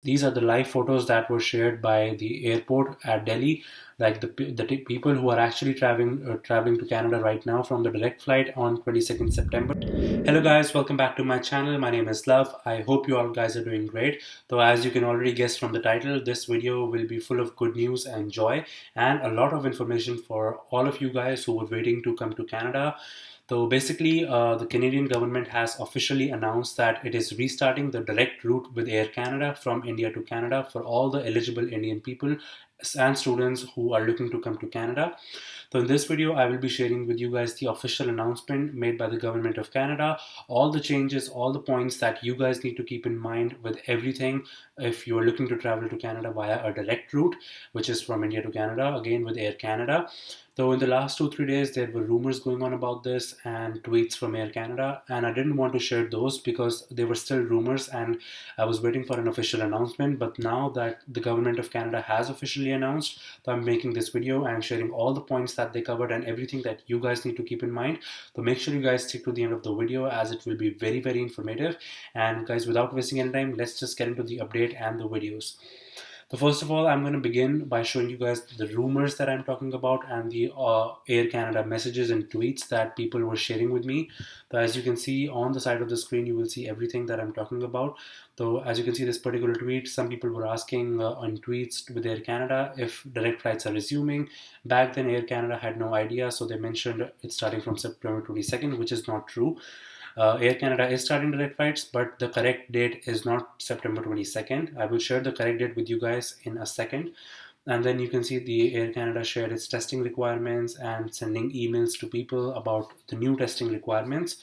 These are the live photos that were shared by the airport at Delhi, like the people who are actually traveling to Canada right now from the direct flight on 22nd September. Hello guys, welcome back to my channel. My name is Love. I hope you all guys are doing great. Though as you can already guess from the title, this video will be full of good news and joy and a lot of information for all of you guys who were waiting to come to Canada. So basically, the Canadian government has officially announced that it is restarting the direct route with Air Canada from India to Canada for all the eligible Indian people and students who are looking to come to Canada. So in this video, I will be sharing with you guys the official announcement made by the government of Canada, all the changes, all the points that you guys need to keep in mind with everything if you are looking to travel to Canada via a direct route, which is from India to Canada, again with Air Canada. So in the last 2-3 days, there were rumors going on about this and tweets from Air Canada, and I didn't want to share those because they were still rumors and I was waiting for an official announcement. But now that the government of Canada has officially announced, so I'm making this video and sharing all the points that they covered and everything that you guys need to keep in mind. So make sure you guys stick to the end of the video as it will be very, very informative. And guys, without wasting any time, let's just get into the update and the videos. So first of all, I'm going to begin by showing you guys the rumors that I'm talking about and the Air Canada messages and tweets that people were sharing with me. So as you can see on the side of the screen, you will see everything that I'm talking about. So as you can see this particular tweet, some people were asking on tweets with Air Canada if direct flights are resuming. Back then Air Canada had no idea, so they mentioned it's starting from September 22nd, which is not true. Air Canada is starting direct flights, but the correct date is not September 22nd. I will share the correct date with you guys in a second. And then you can see the Air Canada shared its testing requirements and sending emails to people about the new testing requirements.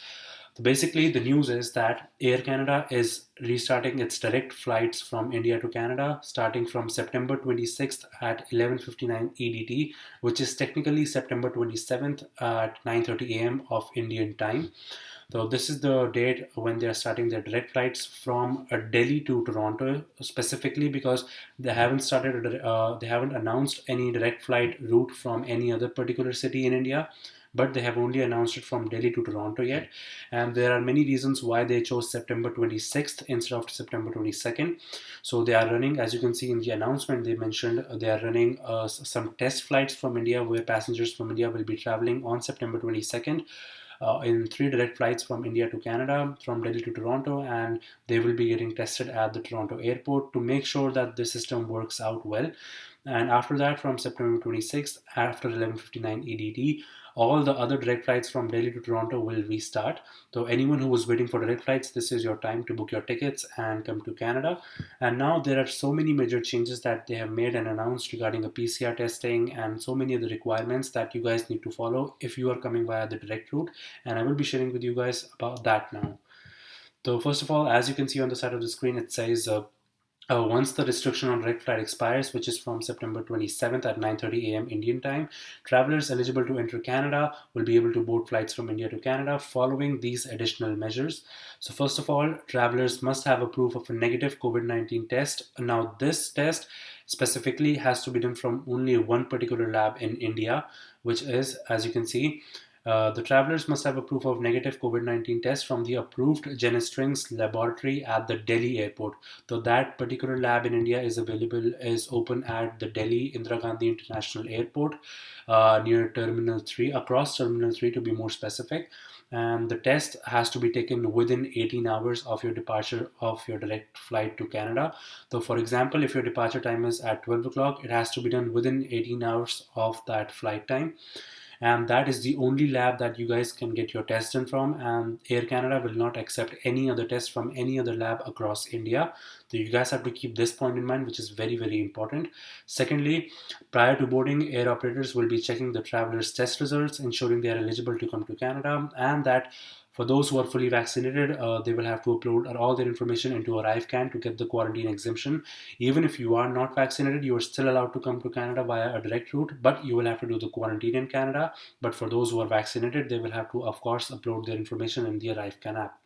So basically, the news is that Air Canada is restarting its direct flights from India to Canada starting from September 26th at 11:59 EDT, which is technically September 27th at 9:30 a.m. of Indian time. So this is the date when they are starting their direct flights from Delhi to Toronto, specifically because they haven't announced any direct flight route from any other particular city in India, but they have only announced it from Delhi to Toronto yet. And there are many reasons why they chose September 26th instead of September 22nd. So they are running, as you can see in the announcement, they mentioned they are running some test flights from India where passengers from India will be traveling on September 22nd in 3 direct flights from India to Canada, from Delhi to Toronto, and they will be getting tested at the Toronto airport to make sure that the system works out well. And after that, from September 26th, after 11:59 EDT, all the other direct flights from Delhi to Toronto will restart. So anyone who was waiting for direct flights, this is your time to book your tickets and come to Canada. And now there are so many major changes that they have made and announced regarding the PCR testing and so many other requirements that you guys need to follow if you are coming via the direct route. And I will be sharing with you guys about that now. So first of all, as you can see on the side of the screen, it says once the restriction on direct flight expires, which is from September 27th at 9:30 a.m. Indian time, travelers eligible to enter Canada will be able to board flights from India to Canada following these additional measures. So first of all, travelers must have a proof of a negative COVID-19 test. Now this test specifically has to be done from only one particular lab in India, which is, as you can see, the travelers must have a proof of negative COVID-19 test from the approved Genstrings laboratory at the Delhi airport. So that particular lab in India is open at the Delhi Indira Gandhi International Airport near Terminal 3, across Terminal 3 to be more specific. And the test has to be taken within 18 hours of your departure of your direct flight to Canada. So for example, if your departure time is at 12 o'clock, it has to be done within 18 hours of that flight time, and that is the only lab that you guys can get your test done from, and Air Canada will not accept any other test from any other lab across India. So you guys have to keep this point in mind, which is very, very important. Secondly, prior to boarding, air operators will be checking the travelers test results, ensuring they are eligible to come to Canada, and that for those who are fully vaccinated, they will have to upload all their information into ArriveCAN to get the quarantine exemption. Even if you are not vaccinated, you are still allowed to come to Canada via a direct route, but you will have to do the quarantine in Canada. But for those who are vaccinated, they will have to, of course, upload their information in the ArriveCAN app.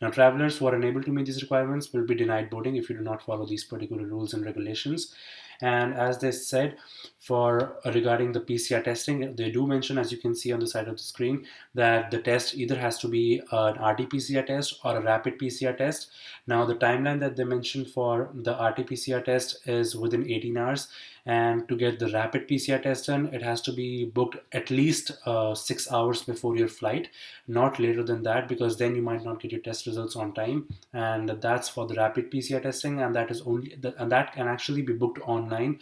Now, travelers who are unable to meet these requirements will be denied boarding if you do not follow these particular rules and regulations. And as they said, for regarding the PCR testing, they do mention, as you can see on the side of the screen, that the test either has to be an RT-PCR test or a rapid PCR test. Now, the timeline that they mentioned for the RT-PCR test is within 18 hours, and to get the rapid PCR test done, it has to be booked at least 6 hours before your flight, not later than that, because then you might not get your test results on time. And that's for the rapid PCR testing, and that is only and that can actually be booked online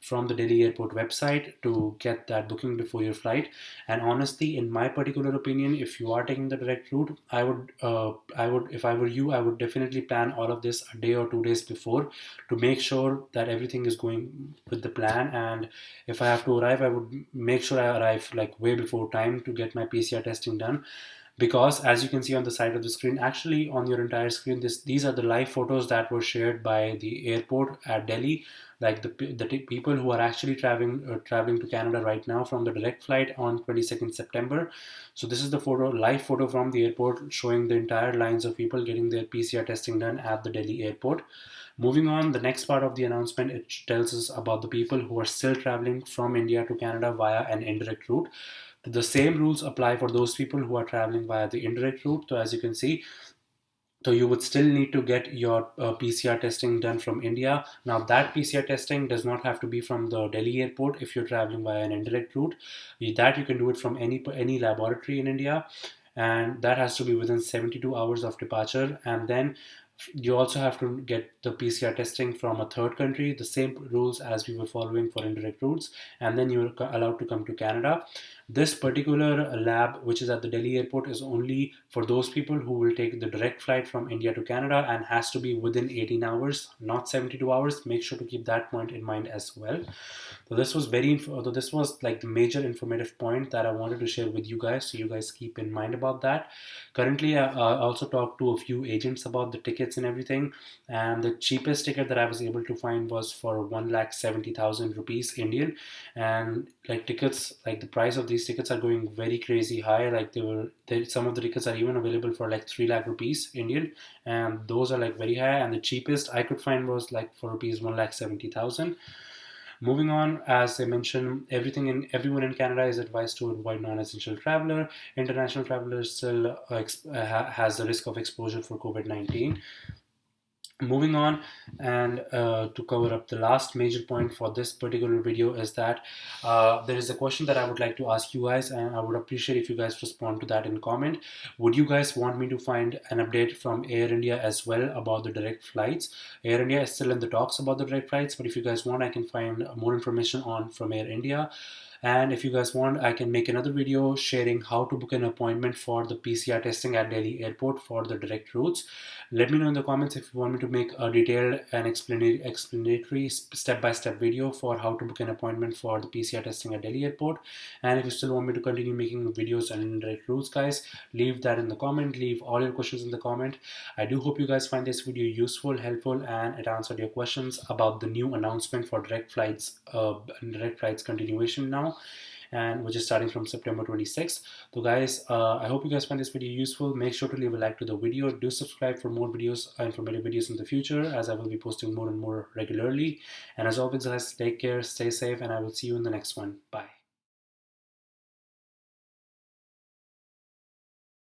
from the Delhi airport website to get that booking before your flight. And honestly, in my particular opinion, if you are taking the direct route, I would, if I were you, I would definitely plan all of this a day or 2 days before to make sure that everything is going with the plan. And if I have to arrive, I would make sure I arrive like way before time to get my PCR testing done, because as you can see on the side of the screen, actually on your entire screen, these are the live photos that were shared by the airport at Delhi, like the people who are actually traveling to Canada right now from the direct flight on 22nd September. So this is the live photo from the airport showing the entire lines of people getting their PCR testing done at the Delhi airport. Moving on, the next part of the announcement, it tells us about the people who are still traveling from India to Canada via an indirect route. The same rules apply for those people who are traveling via the indirect route. So as you can see, so you would still need to get your PCR testing done from India. Now that PCR testing does not have to be from the Delhi airport if you're traveling via an indirect route. That you can do it from any laboratory in India, and that has to be within 72 hours of departure. And then you also have to get the PCR testing from a third country, the same rules as we were following for indirect routes, and then you're allowed to come to Canada. This particular lab, which is at the Delhi airport, is only for those people who will take the direct flight from India to Canada and has to be within 18 hours, not 72 hours. Make sure to keep that point in mind as well. So this was like the major informative point that I wanted to share with you guys, so you guys keep in mind about that. Currently, I also talked to a few agents about the tickets and everything, and the cheapest ticket that I was able to find was for 1,70,000 rupees Indian. And like tickets, like the price of these tickets are going very crazy high. Like some of the tickets are even available for like 3 lakh rupees Indian, and those are like very high. And the cheapest I could find was like for rupees 1,70,000. Moving on, as I mentioned, everyone in Canada is advised to avoid non-essential traveler. International travelers still has the risk of exposure for COVID-19. Moving on, and to cover up the last major point for this particular video, is that there is a question that I would like to ask you guys, and I would appreciate if you guys respond to that in comment. Would you guys want me to find an update from Air India as well about the direct flights? Air India is still in the talks about the direct flights, but if you guys want, I can find more information on from Air India. And if you guys want, I can make another video sharing how to book an appointment for the PCR testing at Delhi airport for the direct routes. Let me know in the comments if you want me to make a detailed and explanatory step-by-step video for how to book an appointment for the PCR testing at Delhi airport. And if you still want me to continue making videos on direct routes, guys, leave that in the comment. Leave all your questions in the comment. I do hope you guys find this video useful, helpful, and it answered your questions about the new announcement for direct flights continuation now, and which is starting from September 26th. So guys, I hope you guys find this video useful. Make sure to leave a like to the video. Do subscribe for more videos, informative videos in the future, as I will be posting more and more regularly. And as always, guys, take care, stay safe, and I will see you in the next one. Bye.